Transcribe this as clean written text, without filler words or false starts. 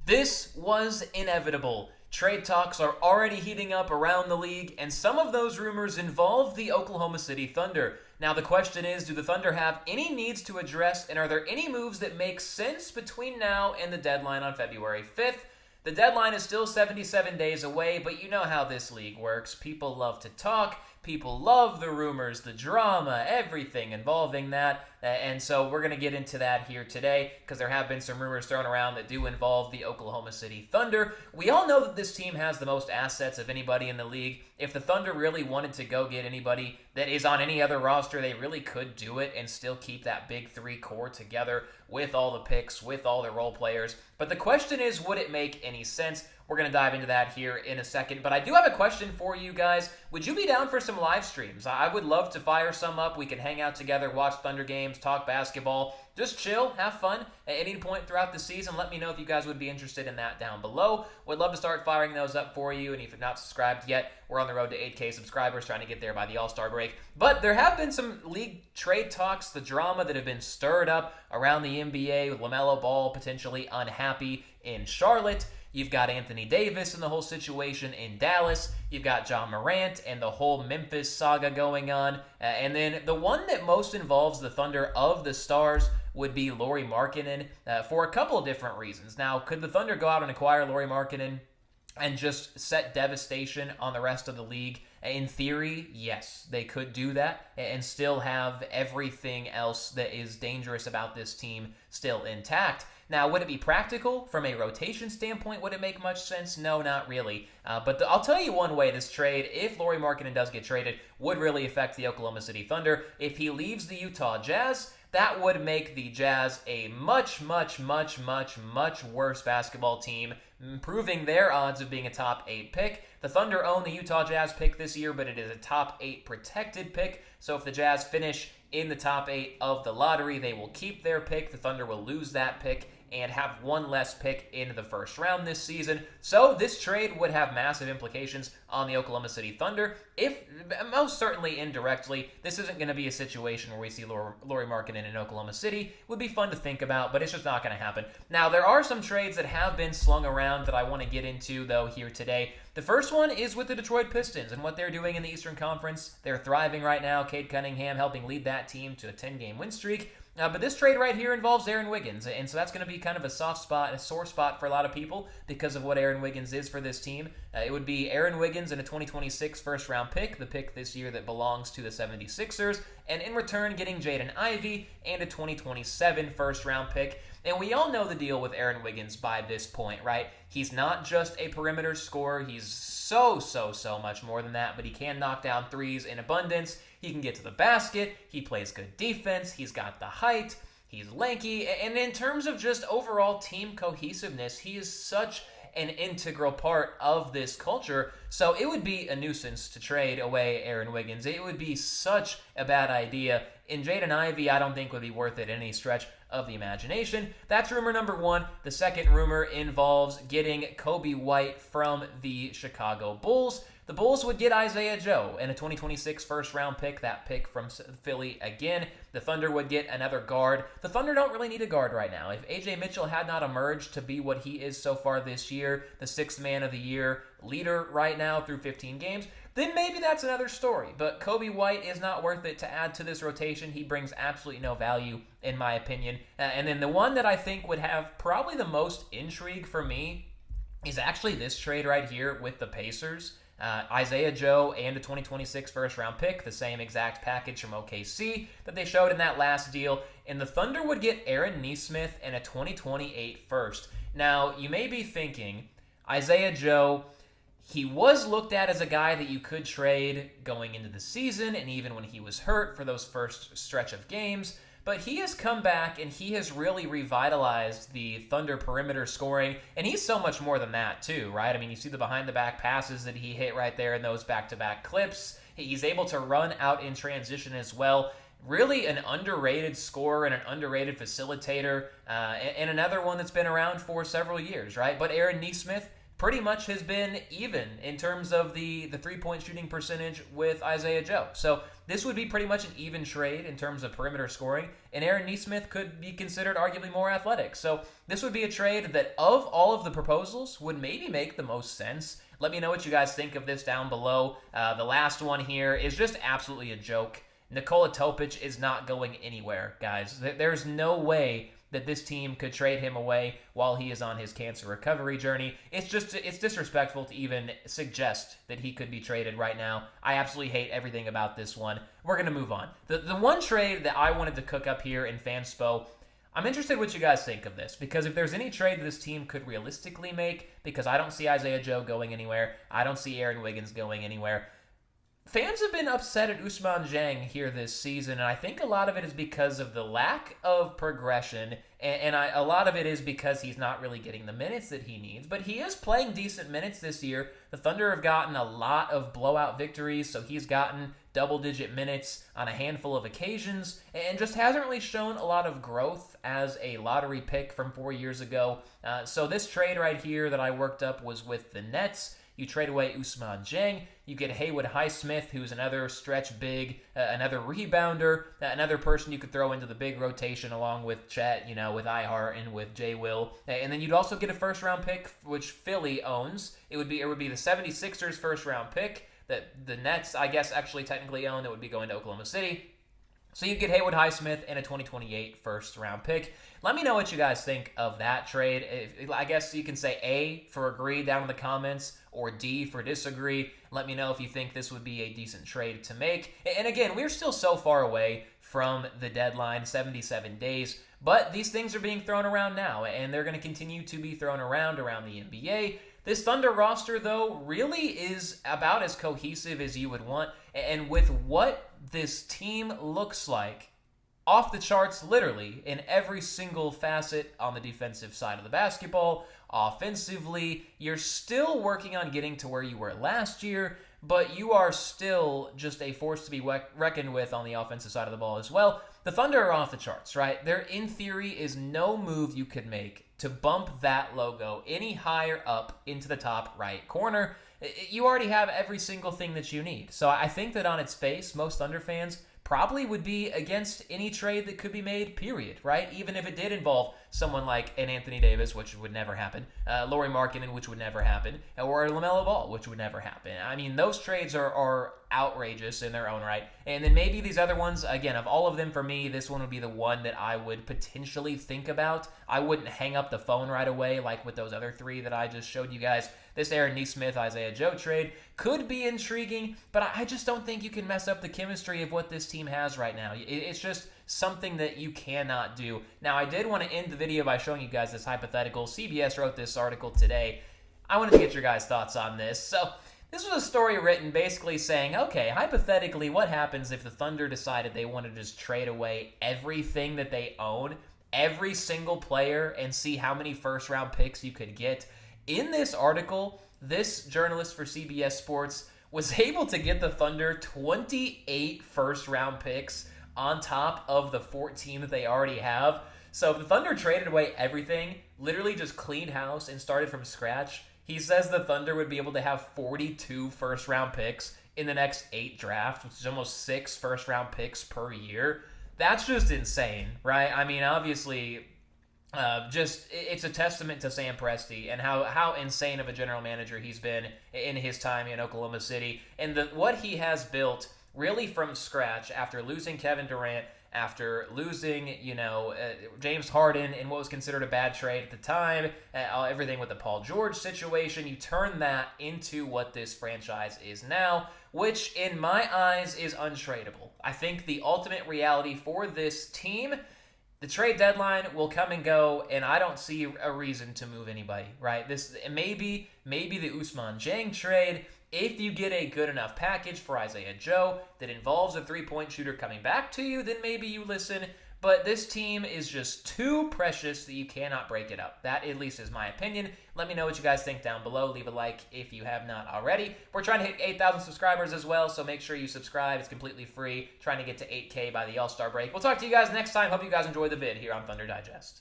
This was inevitable. Trade talks are already heating up around the league, and some of those rumors involve the Oklahoma City Thunder. Now the question is, do the Thunder have any needs to address, and are there any moves that make sense between now and the deadline on February 5th? The deadline is still 77 days away, but you know how this league works. People love to talk. People love the rumors, the drama, everything involving that. And so we're going to get into that here today because there have been some rumors thrown around that do involve the Oklahoma City Thunder. We all know that this team has the most assets of anybody in the league. If the Thunder really wanted to go get anybody that is on any other roster, they really could do it and still keep that big three core together with all the picks, with all the role players. But the question is, would it make any sense? We're going to dive into that here in a second. But I do have a question for you guys. Would you be down for some live streams? I would love to fire some up. We can hang out together, watch Thunder games, talk basketball, just chill, have fun at any point throughout the season. Let me know if you guys would be interested in that down below. Would love to start firing those up for you. And if you're not subscribed yet, we're on the road to 8K subscribers, trying to get there by the All-Star break. But there have been some league trade talks, the drama that have been stirred up around the NBA with LaMelo Ball potentially unhappy in Charlotte. You've got Anthony Davis and the whole situation in Dallas. You've got John Morant and the whole Memphis saga going on. And then the one that most involves the Thunder of the stars would be Lauri Markkanen for a couple of different reasons. Now, could the Thunder go out and acquire Lauri Markkanen and just set devastation on the rest of the league? In theory, yes, they could do that and still have everything else that is dangerous about this team still intact. Now, would it be practical from a rotation standpoint? Would it make much sense? No, not really. But I'll tell you one way this trade, if Lauri Markkanen does get traded, would really affect the Oklahoma City Thunder. If he leaves the Utah Jazz, that would make the Jazz a much worse basketball team, improving their odds of being a top 8 pick. The Thunder own the Utah Jazz pick this year, but it is a top 8 protected pick. So if the Jazz finish in the top 8 of the lottery, they will keep their pick. The Thunder will lose that pick and have one less pick in the first round this season. So this trade would have massive implications on the Oklahoma City Thunder. If, most certainly indirectly, this isn't going to be a situation where we see Lauri Markkanen in Oklahoma City. Would be fun to think about, but it's just not going to happen. Now, there are some trades that have been slung around that I want to get into, though, here today. The first one is with the Detroit Pistons and what they're doing in the Eastern Conference. They're thriving right now. Cade Cunningham helping lead that team to a 10-game win streak. But this trade right here involves Aaron Wiggins, and so that's going to be kind of a soft spot, a sore spot for a lot of people because of what Aaron Wiggins is for this team. It would be Aaron Wiggins and a 2026 first-round pick, the pick this year that belongs to the 76ers, and in return getting Jaden Ivey and a 2027 first-round pick. And we all know the deal with Aaron Wiggins by this point, right? He's not just a perimeter scorer. He's so much more than that, but he can knock down threes in abundance. He can get to the basket. He plays good defense. He's got the height. He's lanky. And in terms of just overall team cohesiveness, he is such an integral part of this culture. So it would be a nuisance to trade away Aaron Wiggins. It would be such a bad idea. And Jaden Ivey, I don't think would be worth it any stretch of the imagination. That's rumor number one. The second rumor involves getting Coby White from the Chicago Bulls. The Bulls would get Isaiah Joe and a 2026 first-round pick, that pick from Philly again. The Thunder would get another guard. The Thunder don't really need a guard right now. If Ajay Mitchell had not emerged to be what he is so far this year, the sixth man of the year leader right now through 15 games, then maybe that's another story. But Coby White is not worth it to add to this rotation. He brings absolutely no value, in my opinion. And then the one that I think would have probably the most intrigue for me is actually this trade right here with the Pacers. Isaiah Joe and a 2026 first-round pick, the same exact package from OKC that they showed in that last deal. And the Thunder would get Aaron Nesmith and a 2028 first. Now, you may be thinking, Isaiah Joe, he was looked at as a guy that you could trade going into the season and even when he was hurt for those first stretch of games. But he has come back and he has really revitalized the Thunder perimeter scoring. And he's so much more than that too, right? I mean, you see the behind-the-back passes that he hit right there in those back-to-back clips. He's able to run out in transition as well. Really an underrated scorer and an underrated facilitator. And another one that's been around for several years, right? But Aaron Nesmith pretty much has been even in terms of the three-point shooting percentage with Isaiah Joe. So this would be pretty much an even trade in terms of perimeter scoring, and Aaron Nesmith could be considered arguably more athletic. So this would be a trade that, of all of the proposals, would maybe make the most sense. Let me know what you guys think of this down below. The last one here is just absolutely a joke. Nikola Topic is not going anywhere, guys. There's no way that this team could trade him away while he is on his cancer recovery journey. It's disrespectful to even suggest that he could be traded right now. I absolutely hate everything about this one. We're going to move on. The one trade that I wanted to cook up here in Fanspo, I'm interested what you guys think of this, because if there's any trade this team could realistically make, because I don't see Isaiah Joe going anywhere, I don't see Aaron Wiggins going anywhere. Fans have been upset at Usman Dieng here this season, and I think a lot of it is because of the lack of progression, and a lot of it is because he's not really getting the minutes that he needs, but he is playing decent minutes this year. The Thunder have gotten a lot of blowout victories, so he's gotten double-digit minutes on a handful of occasions, and just hasn't really shown a lot of growth as a lottery pick from 4 years ago. So this trade right here that I worked up was with the Nets. You trade away Usman Dieng. You get Haywood Highsmith, who's another stretch big, another rebounder, another person you could throw into the big rotation along with Chet, with Ihart and with J. Will. And then you'd also get a first-round pick, which Philly owns. It would be the 76ers first-round pick that the Nets, I guess, actually technically own. That would be going to Oklahoma City. So you get Haywood Highsmith and a 2028 first-round pick. Let me know what you guys think of that trade. I guess you can say A for agree down in the comments, or D for disagree. Let me know if you think this would be a decent trade to make. And again, we're still so far away from the deadline, 77 days, but these things are being thrown around now, and they're going to continue to be thrown around the NBA. This Thunder roster, though, really is about as cohesive as you would want, and with what this team looks like, off the charts literally in every single facet on the defensive side of the basketball. Offensively, you're still working on getting to where you were last year, but you are still just a force to be reckoned with on the offensive side of the ball as well. The Thunder are off the charts, right? There, in theory, is no move you could make to bump that logo any higher up into the top right corner. You already have every single thing that you need. So I think that on its face, most Thunder fans probably would be against any trade that could be made, period, right? Even if it did involve someone like an Anthony Davis, which would never happen, Lauri Markkanen, which would never happen, or a Lamelo Ball, which would never happen. I mean, those trades are outrageous in their own right. And then maybe these other ones, again, of all of them for me, this one would be the one that I would potentially think about. I wouldn't hang up the phone right away like with those other three that I just showed you guys. This Aaron Nesmith, Isaiah Joe trade could be intriguing, but I just don't think you can mess up the chemistry of what this team has right now. It's just something that you cannot do. Now, I did want to end the video by showing you guys this hypothetical. CBS wrote this article today. I wanted to get your guys' thoughts on this. So this was a story written basically saying, okay, hypothetically, what happens if the Thunder decided they wanted to just trade away everything that they own, every single player, and see how many first-round picks you could get? In this article, this journalist for CBS Sports was able to get the Thunder 28 first-round picks on top of the 14 that they already have. So if the Thunder traded away everything, literally just cleaned house and started from scratch, he says the Thunder would be able to have 42 first-round picks in the next 8 drafts, which is almost 6 first-round picks per year. That's just insane, right? I mean, obviously, it's a testament to Sam Presti and how insane of a general manager he's been in his time in Oklahoma City, and what he has built really from scratch after losing Kevin Durant, after losing, James Harden in what was considered a bad trade at the time, everything with the Paul George situation. You turn that into what this franchise is now, which in my eyes is untradeable. I think the ultimate reality for this team, the trade deadline will come and go, and I don't see a reason to move anybody, right? This maybe the Usman Dieng trade, if you get a good enough package for Isaiah Joe that involves a three-point shooter coming back to you, then maybe you listen. But this team is just too precious that you cannot break it up. That, at least, is my opinion. Let me know what you guys think down below. Leave a like if you have not already. We're trying to hit 8,000 subscribers as well, so make sure you subscribe. It's completely free. Trying to get to 8K by the All-Star break. We'll talk to you guys next time. Hope you guys enjoy the vid here on Thunder Digest.